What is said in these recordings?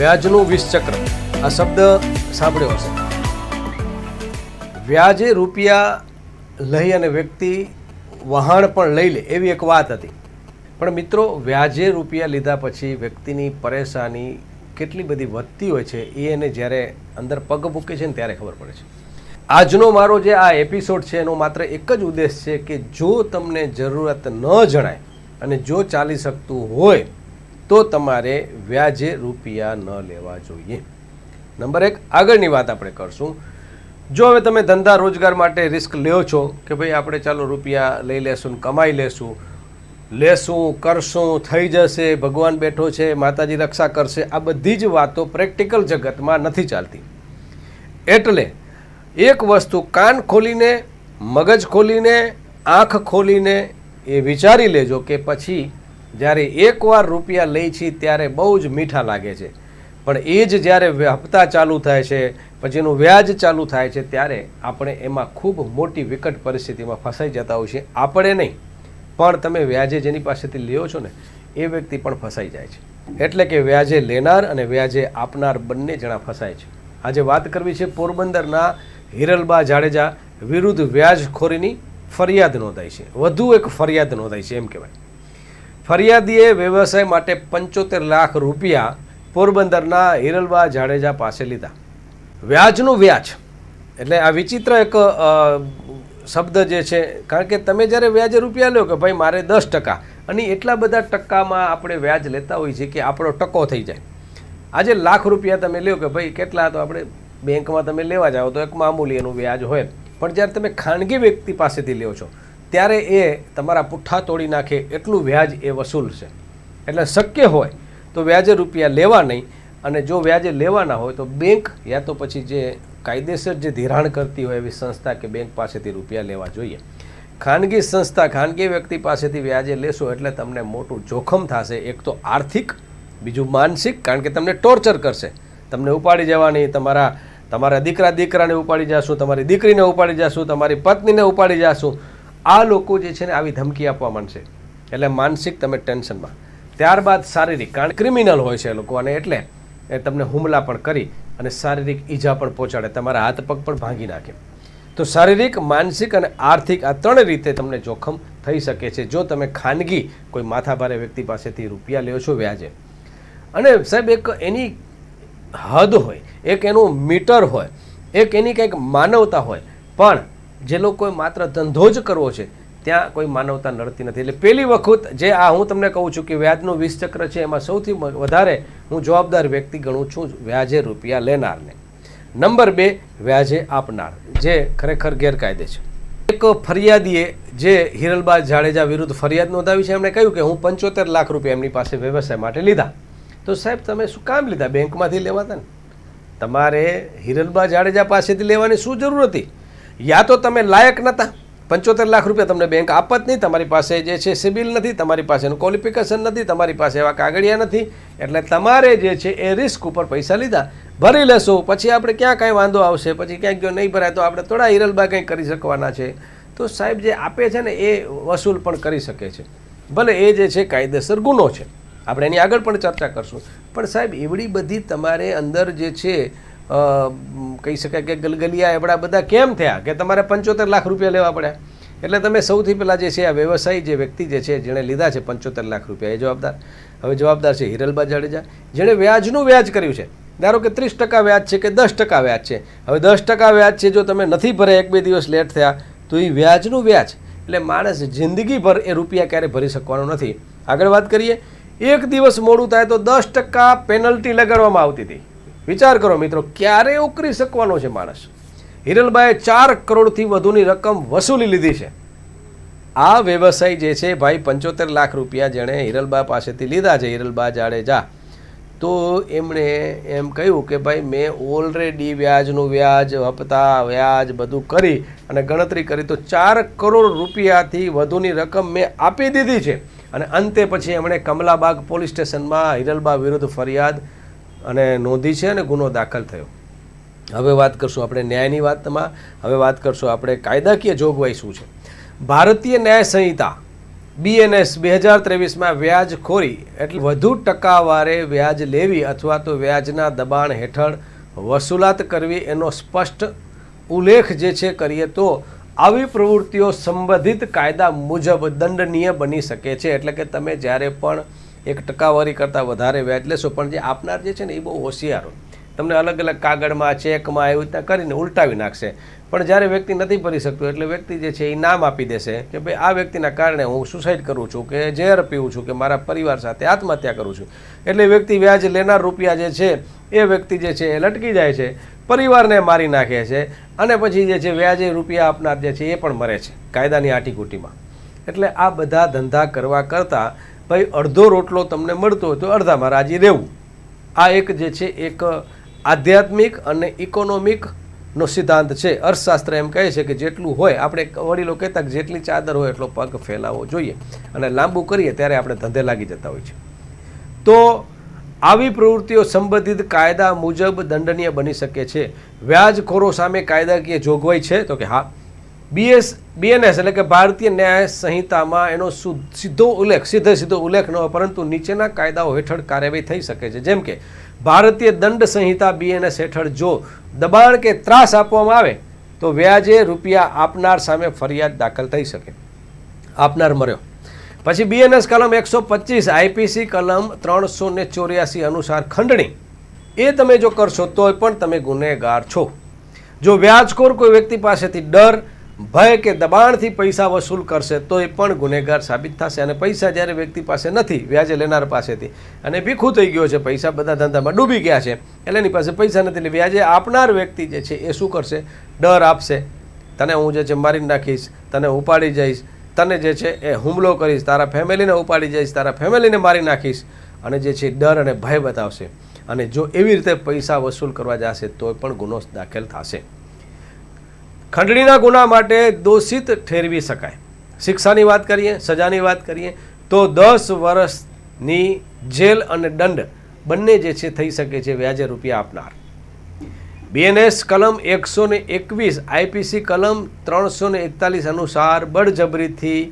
વ્યાજનું વિષચક્ર આ શબ્દ સાંભળ્યો હશે. વ્યાજે રૂપિયા લઈ અને વ્યક્તિ વહાણ પણ લઈ લે એવી એક વાત હતી. પણ મિત્રો, વ્યાજે રૂપિયા લીધા પછી વ્યક્તિની પરેશાની કેટલી બધી વધતી હોય છે એ એને જ્યારે અંદર પગ મૂકે છે ને ત્યારે ખબર પડે છે. આજનો મારો જે આ એપિસોડ છે એનો માત્ર એક જ ઉદ્દેશ છે કે જો તમને જરૂરત ન જણાય અને જો ચાલી શકતું હોય તો તમારે વ્યાજે રૂપિયા ન લેવા જોઈએ. નંબર 1, આગળની વાત આપણે કરશું. જો હવે તમે ધંધા રોજગાર માટે રિસ્ક લ્યો છો કે ભાઈ આપણે ચાલો રૂપિયા લઈ લેશું, કમાઈ લેશું, કરશું, થઈ જશે, ભગવાન બેઠો છે, માતાજી રક્ષા કરશે, આ બધી જ વાતો પ્રેક્ટિકલ જગતમાં નથી ચાલતી. એટલે એક વસ્તુ કાન ખોલીને, મગજ ખોલીને, આંખ ખોલીને એ વિચારી લેજો કે પછી જ્યારે એકવાર રૂપિયા લઈ છીએ ત્યારે બહુ જ મીઠા લાગે છે, પણ એ જ જ્યારે હપ્તા ચાલુ થાય છે, પછી એનું વ્યાજ ચાલુ થાય છે, ત્યારે આપણે એમાં ખૂબ મોટી વિકટ પરિસ્થિતિમાં ફસાઈ જતા હોય છે. આપણે નહીં, પણ તમે વ્યાજે જેની પાસેથી લ્યો છો ને એ વ્યક્તિ પણ ફસાઈ જાય છે. એટલે કે વ્યાજે લેનાર અને વ્યાજે આપનાર બંને જણા ફસાય છે. આજે વાત કરવી છે પોરબંદરના હિરલબા જાડેજા વિરુદ્ધ વ્યાજખોરીની ફરિયાદ નોંધાઈ છે. વધુ એક ફરિયાદ નોંધાઈ છે એમ કહેવાય. ફરિયાદીએ વ્યવસાય માટે 75 લાખ રૂપિયા પોરબંદરના હિરલબા જાડેજા પાસે લીધા. વ્યાજનું વ્યાજ એટલે આ વિચિત્ર એક શબ્દ જે છે, કારણ કે તમે જ્યારે વ્યાજે રૂપિયા લો કે ભાઈ મારે 10% અને એટલા બધા ટકામાં આપણે વ્યાજ લેતા હોઈએ છીએ કે આપણો ટકો થઈ જાય. આજે લાખ રૂપિયા તમે લ્યો કે ભાઈ કેટલા, તો આપણે બેંકમાં તમે લેવા જાઓ તો એક મામૂલી એનું વ્યાજ હોય, પણ જ્યારે તમે ખાનગી વ્યક્તિ પાસેથી લ્યો છો ત્યારે એ તમારા પુઠ્ઠા તોડી નાખે એટલું વ્યાજ એ વસૂલ છે. એટલે શક્ય હોય તો વ્યાજે રૂપિયા લેવા નહીં, અને જો વ્યાજે લેવાના હોય તો બેંક યા તો પછી જે કાયદેસર જે ધિરાણ કરતી હોય એવી સંસ્થા કે બેંક પાસેથી રૂપિયા લેવા જોઈએ. ખાનગી સંસ્થા, ખાનગી વ્યક્તિ પાસેથી વ્યાજે લેશો એટલે તમને મોટું જોખમ થશે. એક તો આર્થિક, બીજું માનસિક, કારણ કે તમને ટોર્ચર કરશે. તમને ઉપાડી જવાની, તમારા દીકરાને ઉપાડી જશું, તમારી દીકરીને ઉપાડી જશું, તમારી પત્નીને ઉપાડી જશું. આ લોકો જે છે ને આવી ધમકી આપવા માંડશે. એટલે માનસિક તમે ટેન્શનમાં. ત્યારબાદ શારીરિક, કારણ ક્રિમિનલ હોય છે એ લોકો, અને એટલે એ તમને હુમલા પણ કરી અને શારીરિક ઈજા પણ પહોંચાડે, તમારા હાથ પગ પણ ભાંગી નાખે. તો શારીરિક, માનસિક અને આર્થિક આ 3 રીતે તમને જોખમ થઈ શકે છે જો તમે ખાનગી કોઈ માથાભારે વ્યક્તિ પાસેથી રૂપિયા લ્યો છો વ્યાજે. અને સાહેબ એક એની હદ હોય, એક એનું મીટર હોય, એક એની કંઈક માનવતા હોય, પણ જે લોકોએ માત્ર ધંધો જ કરવો છે ત્યાં કોઈ માનવતા નડતી નથી. એટલે પહેલી વખત જે આ હું તમને કહું છું કે વ્યાજનું વિષચક્ર છે એમાં સૌથી વધારે હું જવાબદાર વ્યક્તિ ગણું છું વ્યાજે રૂપિયા લેનારને. નંબર 2, વ્યાજે આપનાર, જે ખરેખર ગેરકાયદે છે. એક ફરિયાદીએ જે હિરલબા જાડેજા વિરુદ્ધ ફરિયાદ નોંધાવી છે, એમણે કહ્યું કે હું 75 લાખ રૂપિયા એમની પાસે વ્યવસાય માટે લીધા. તો સાહેબ તમે શું કામ લીધા? બેંકમાંથી લેવાતા ને. તમારે હિરલબા જાડેજા પાસેથી લેવાની શું જરૂર હતી? યા તો તમે લાયક નહોતા, 75 લાખ રૂપિયા તમને બેંક આપત નહીં, તમારી પાસે જે છે સિબિલ નથી, તમારી પાસેનું ક્વોલિફિકેશન નથી, તમારી પાસે એવા કાગળિયા નથી, એટલે તમારે જે છે એ રિસ્ક ઉપર પૈસા લીધા. ભરી લેશો પછી આપણે ક્યાં કાંઈ વાંધો આવશે, પછી ક્યાંક જો નહીં ભરાય તો આપણે થોડા હિરલબા કંઈ કરી શકવાના છે. તો સાહેબ જે આપે છે ને એ વસૂલ પણ કરી શકે છે, ભલે એ જે છે કાયદેસર ગુનો છે, આપણે એની આગળ પણ ચર્ચા કરશું. પણ સાહેબ એવડી બધી તમારે અંદર જે છે કહી શકાય કે ગલગલિયા એવડા બધા કેમ થયા કે તમારે 75 લાખ રૂપિયા લેવા પડ્યા? એટલે તમે સૌથી પહેલાં જે છે આ વ્યવસાયી જે વ્યક્તિ જે છે જેણે લીધા છે 75 લાખ રૂપિયા, એ જવાબદાર. હવે જવાબદાર છે હિરલબા જાડેજા, જેણે વ્યાજનું વ્યાજ કર્યું છે. ધારો કે 30% વ્યાજ છે કે 10% વ્યાજ છે. હવે 10% વ્યાજ છે, જો તમે નથી ભરે, 1-2 દિવસ લેટ થયા, તો એ વ્યાજનું વ્યાજ. એટલે માણસ જિંદગીભર એ રૂપિયા ક્યારે ભરી શકવાનો નથી. આગળ વાત કરીએ, 1 દિવસ મોડું થાય તો 10% પેનલ્ટી લગાડવામાં આવતી હતી. વિચાર કરો મિત્રો, ક્યારે ઉકરી શકવાનો છે માણસ? હિરલબાએ 4 કરોડથી વધુની રકમ વસૂલી લીધી છે. આ વ્યવસાય જે છે ભાઈ 75 લાખ રૂપિયા જેણે હિરલબા પાસેથી લીધા છે, હિરલબા જાડેજા, તો એમણે એમ કહ્યું કે ભાઈ મેં ઓલરેડી વ્યાજનું વ્યાજ, હપ્તા, વ્યાજ બધું કરી અને ગણતરી કરી તો 4 કરોડ રૂપિયાથી વધુની રકમ મેં આપી દીધી છે. અને અંતે પછી એમણે કમલાબાગ પોલીસ સ્ટેશનમાં હિરલબા વિરુદ્ધ ફરિયાદ અને નોંધી છે અને ગુનો દાખલ થયો. હવે વાત કરશું આપણે ન્યાયની વાતમાં. હવે વાત કરશું આપણે કાયદાકીય જોગવાઈ શું છે. ભારતીય ન્યાય સંહિતા BNS 2023માં વ્યાજખોરી એટલે વધુ ટકાવારે વ્યાજ લેવી અથવા તો વ્યાજના દબાણ હેઠળ વસૂલાત કરવી એનો સ્પષ્ટ ઉલ્લેખ જે છે કરીએ તો આવી પ્રવૃત્તિઓ સંબંધિત કાયદા મુજબ દંડનીય બની શકે છે. એટલે કે તમે જ્યારે પણ એક ટકાવારી કરતાં વધારે વ્યાજ લેશો, પણ જે આપનાર જે છે ને એ બહુ હોશિયાર હોય, તમને અલગ અલગ કાગળમાં ચેકમાં એવી રીતના કરીને ઉલટાવી નાખશે. પણ જ્યારે વ્યક્તિ નથી ભરી શકતું એટલે વ્યક્તિ જે છે એ નામ આપી દેશે કે ભાઈ આ વ્યક્તિના કારણે હું સુસાઇડ કરું છું કે ઝેર પીવું છું કે મારા પરિવાર સાથે આત્મહત્યા કરું છું. એટલે વ્યક્તિ વ્યાજ લેનાર રૂપિયા જે છે એ વ્યક્તિ જે છે એ લટકી જાય છે, પરિવારને મારી નાખે છે અને પછી જે છે વ્યાજે રૂપિયા આપનાર જે છે એ પણ મરે છે કાયદાની આટીકૂટીમાં. એટલે આ બધા ધંધા કરવા કરતાં ભાઈ અડધો રોટલો તમને મળતો હોય તો અડધામાં રાજી રહેવું. આ એક જે છે એક આધ્યાત્મિક અને ઇકોનોમિકનો સિદ્ધાંત છે. અર્થશાસ્ત્ર એમ કહે છે કે જેટલું હોય, આપણે વડીલો કહેતા કે જેટલી ચાદર હોય એટલો પગ ફેલાવવો જોઈએ, અને લાંબુ કરીએ ત્યારે આપણે ધંધે લાગી જતા હોય છે. તો આવી પ્રવૃત્તિઓ સંબંધિત કાયદા મુજબ દંડનીય બની શકે છે. વ્યાજખોરો સામે કાયદાકીય જોગવાઈ છે તો કે હા, BNS એટલે કે ભારતીય ન્યાય સંહિતામાં એનો સીધો ઉલ્લેખ ન હોય, પરંતુ નીચેના કાયદાઓ હેઠળ કાર્યવાહી થઈ શકે છે. જેમ કે ભારતીય દંડ સંહિતા BNS હેઠળ જો દબાણ કે ત્રાસ આપવામાં આવે તો વ્યાજે રૂપિયા આપનાર સામે ફરિયાદ દાખલ થઈ શકે. આપનાર મર્યો પછી BNS કલમ 125 IPC કલમ 384 અનુસાર ખંડણી એ તમે જો કરશો તોય પણ તમે ગુનેગાર છો. જો વ્યાજખોર કોઈ વ્યક્તિ પાસેથી ડર, ભય કે દબાણથી પૈસા વસૂલ કરશે તો એ પણ ગુનેગાર સાબિત થશે. અને પૈસા જ્યારે વ્યક્તિ પાસે નથી, વ્યાજે લેનાર પાસેથી, અને ભીખું થઈ ગયો છે, પૈસા બધા ધંધામાં ડૂબી ગયા છે, એટલે એની પાસે પૈસા નથી, એટલે વ્યાજે આપનાર વ્યક્તિ જે છે એ શું કરશે? ડર આપશે, તને હું જે છે મારી નાખીશ, તને ઉપાડી જઈશ, તને જે છે એ હુમલો કરીશ, તારા ફેમિલીને ઉપાડી જઈશ, તારા ફેમિલીને મારી નાખીશ, અને જે છે ડર અને ભય બતાવશે. અને જો એવી રીતે પૈસા વસૂલ કરવા જશે તો પણ ગુનો દાખલ થશે. ખંડણીના ગુના માટે દોષિત ઠેરવી શકાય. શિક્ષાની વાત કરીએ, સજાની વાત કરીએ તો 10 વર્ષની જેલ અને દંડ બંને જે છે થઈ શકે છે વ્યાજે રૂપિયા આપનાર. BNS કલમ 121 IPC કલમ 341 અનુસાર બળજબરીથી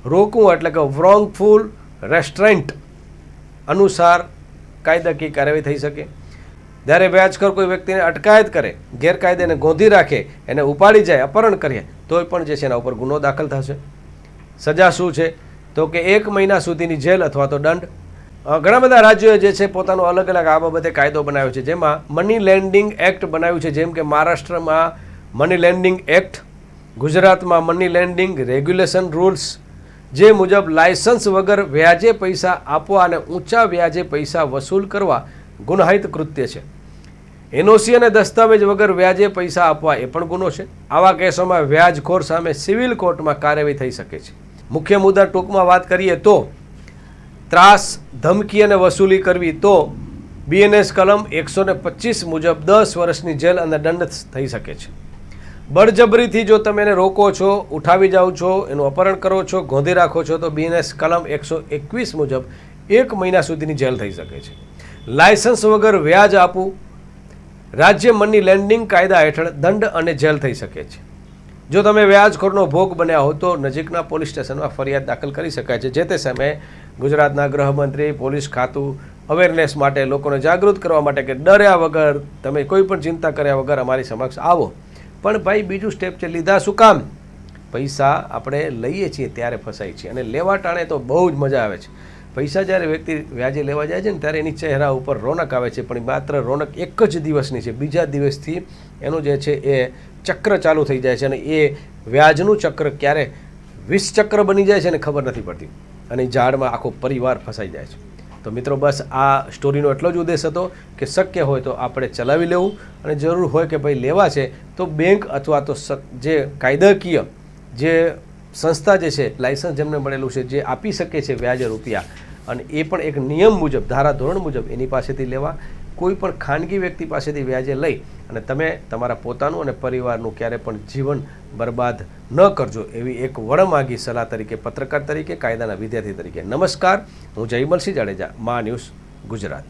રોકવું એટલે કે wrongful restraint અનુસાર કાયદાકીય કાર્યવાહી થઈ શકે. જ્યારે વ્યાજખોર કોઈ વ્યક્તિને અટકાયત કરે, ગેરકાયદે એને ગોંધી રાખે, એને ઉપાડી જાય, અપહરણ કરે તોય પણ જે છે એના ઉપર ગુનો દાખલ થશે. સજા શું છે તો કે 1 મહિના સુધીની જેલ અથવા તો દંડ. ઘણા બધા રાજ્યોએ જે છે પોતાનો અલગ અલગ આ બાબતે કાયદો બનાવ્યો છે, જેમાં મની લેન્ડિંગ એક્ટ બનાવ્યું છે. જેમ કે મહારાષ્ટ્રમાં મની લેન્ડિંગ એક્ટ, ગુજરાતમાં મની લેન્ડિંગ રેગ્યુલેશન રૂલ્સ, જે મુજબ લાયસન્સ વગર વ્યાજે પૈસા આપવા અને ઊંચા વ્યાજે પૈસા વસૂલ કરવા ગુનાહિત કૃત્ય છે. NOC અને દસ્તાવેજ વગર વ્યાજે પૈસા આપવા એ પણ ગુનો છે. આવા કેસોમાં વ્યાજખોર સામે સિવિલ કોર્ટમાં કાર્યવાહી થઈ શકે છે. મુખ્ય મુદ્દા ટૂંકમાં વાત કરીએ તો ત્રાસ, ધમકી અને વસૂલી કરવી તો BNS કલમ 125 મુજબ 10 વર્ષની જેલ અને દંડ થઈ શકે છે. બળજબરીથી જો તમે એને રોકો છો, ઉઠાવી જાઓ છો, એનું અપહરણ કરો છો, ગોંધી રાખો છો તો BNS કલમ 121 મુજબ 1 મહિના સુધીની જેલ થઈ શકે છે. લાયસન્સ વગર વ્યાજ આપવું, રાજ્ય મની લેન્ડિંગ કાયદા હેઠળ દંડ અને જેલ થઈ શકે છે. જો તમે વ્યાજખોરનો ભોગ બન્યા હો તો નજીકના પોલીસ સ્ટેશનમાં ફરિયાદ દાખલ કરી શકાય છે. જે તે સમયે ગુજરાતના ગૃહમંત્રી, પોલીસ ખાતું અવેરનેસ માટે, લોકોને જાગૃત કરવા માટે કે ડર્યા વગર, તમે કોઈ પણ ચિંતા કર્યા વગર અમારી સમક્ષ આવો. પણ ભાઈ બીજું સ્ટેપ છે, લીધા શું કામ? પૈસા આપણે લઈએ છીએ ત્યારે ફસાય છે, અને લેવા ટાણે તો બહુ જ મજા આવે છે. પૈસા જ્યારે વ્યક્તિ વ્યાજે લેવા જાય છે ને ત્યારે એની ચહેરા ઉપર રોનક આવે છે, પણ માત્ર રોનક એક જ દિવસની છે. બીજા દિવસથી એનું જે છે એ ચક્ર ચાલુ થઈ જાય છે, અને એ વ્યાજનું ચક્ર ક્યારે 20 ચક્ર બની જાય છે ને ખબર નથી પડતી, અને ઝાડમાં આખો પરિવાર ફસાઈ જાય છે. તો મિત્રો બસ આ સ્ટોરીનો એટલો જ ઉદ્દેશ હતો કે શક્ય હોય તો આપણે ચલાવી લેવું, અને જરૂર હોય કે ભાઈ લેવા છે તો બેંક અથવા તો જે કાયદાકીય જે સંસ્થા જે છે, લાયસન્સ જેમને મળેલું છે, જે આપી શકે છે વ્યાજે રૂપિયા, અને એ પણ એક નિયમ મુજબ, ધારા ધોરણ મુજબ એની પાસેથી લેવા. કોઈ પણ ખાનગી વ્યક્તિ પાસેથી વ્યાજે લઈ અને તમે તમારા પોતાનું અને પરિવારનું ક્યારે પણ જીવન બરબાદ ન કરજો, એવી એક વડમાગી સલાહ તરીકે, પત્રકાર તરીકે, કાયદાના વિદ્યાર્થી તરીકે. નમસ્કાર, હું જયમલસિંહ જાડેજા, મા ન્યૂઝ ગુજરાત.